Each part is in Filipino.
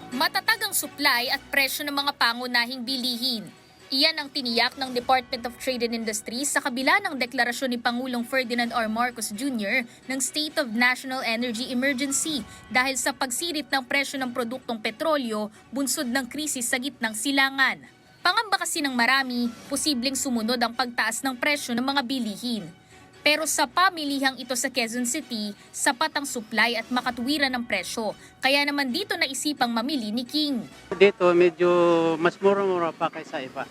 Matatag ang supply at presyo ng mga pangunahing bilihin. Iyan ang tiniyak ng Department of Trade and Industry sa kabila ng deklarasyon ni Pangulong Ferdinand R. Marcos Jr. ng State of National Energy Emergency dahil sa pagsirit ng presyo ng produktong petrolyo bunsod ng krisis sa gitnang silangan. Pangamba kasi ng marami, posibleng sumunod ang pagtaas ng presyo ng mga bilihin. Pero sa pamilihang ito sa Quezon City, sapat ang supply at makatuwiran ng presyo. Kaya naman dito naisipang mamili ni King. Dito medyo mas mura-mura pa kaysa iba.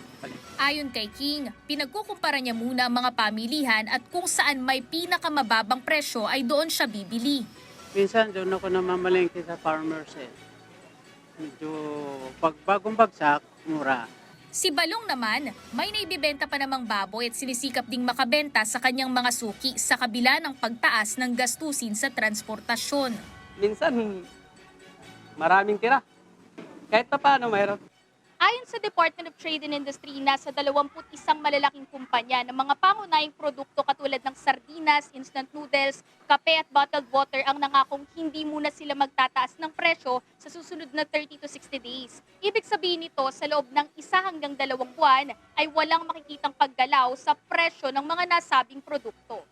Ayon kay King, pinagkukumpara niya muna ang mga pamilihan at kung saan may pinakamababang presyo ay doon siya bibili. Minsan doon ako namamalengke sa farmers eh. Medyo pag bagong bagsak, mura. Si Balong naman, may naibibenta pa namang baboy at sinisikap ding makabenta sa kanyang mga suki sa kabila ng pagtaas ng gastusin sa transportasyon. Minsan, maraming tira. Kahit pa paano, mayroon. Ayon sa Department of Trade and Industry, nasa 21 malalaking kumpanya ng mga pangunahing produkto katulad ng sardinas, instant noodles, kape at bottled water ang nangakong hindi muna sila magtataas ng presyo sa susunod na 30 to 60 days. Ibig sabihin nito, sa loob ng 1 hanggang 2 buwan ay walang makikitang paggalaw sa presyo ng mga nasabing produkto.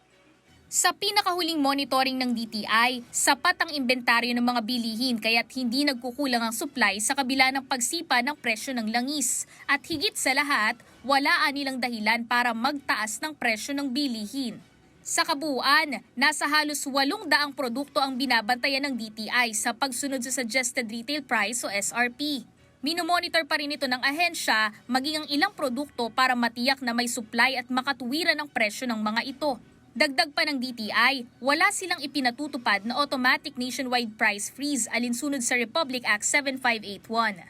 Sa pinakahuling monitoring ng DTI, sapat ang inventaryo ng mga bilihin kaya't hindi nagkukulang ang supply sa kabila ng pagsipa ng presyo ng langis. At higit sa lahat, wala anilang dahilan para magtaas ng presyo ng bilihin. Sa kabuuan, nasa halos 800 produkto ang binabantayan ng DTI sa pagsunod sa Suggested Retail Price o SRP. Minomonitor pa rin ito ng ahensya maging ang ilang produkto para matiyak na may supply at makatuwiran ang presyo ng mga ito. Dagdag pa ng DTI, wala silang ipinatutupad na automatic nationwide price freeze alinsunod sa Republic Act 7581.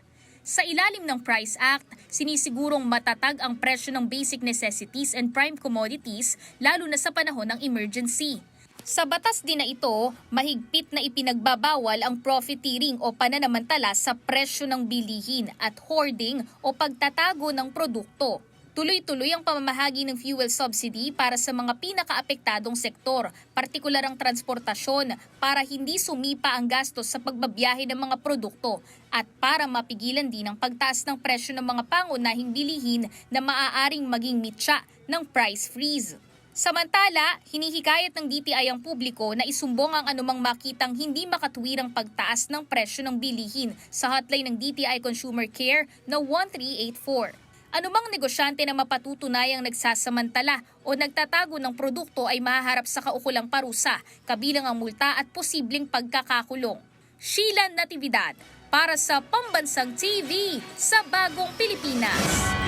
Sa ilalim ng Price Act, sinisigurong matatag ang presyo ng basic necessities and prime commodities lalo na sa panahon ng emergency. Sa batas din na ito, mahigpit na ipinagbabawal ang profiteering o pananamantala sa presyo ng bilihin at hoarding o pagtatago ng produkto. Tuloy-tuloy ang pamamahagi ng fuel subsidy para sa mga pinakaapektadong sektor, partikular ang transportasyon para hindi sumipa ang gastos sa pagbabiyahe ng mga produkto at para mapigilan din ang pagtaas ng presyo ng mga pangunahing bilihin na maaaring maging mitya ng price freeze. Samantala, hinihikayat ng DTI ang publiko na isumbong ang anumang makitang hindi makatuwirang pagtaas ng presyo ng bilihin sa hotline ng DTI Consumer Care na 1384. Anumang negosyante na mapatutunayang nagsasamantala o nagtatago ng produkto ay mahaharap sa kaukulang parusa, kabilang ang multa at posibleng pagkakakulong. Sheila Natividad, para sa Pambansang TV sa Bagong Pilipinas.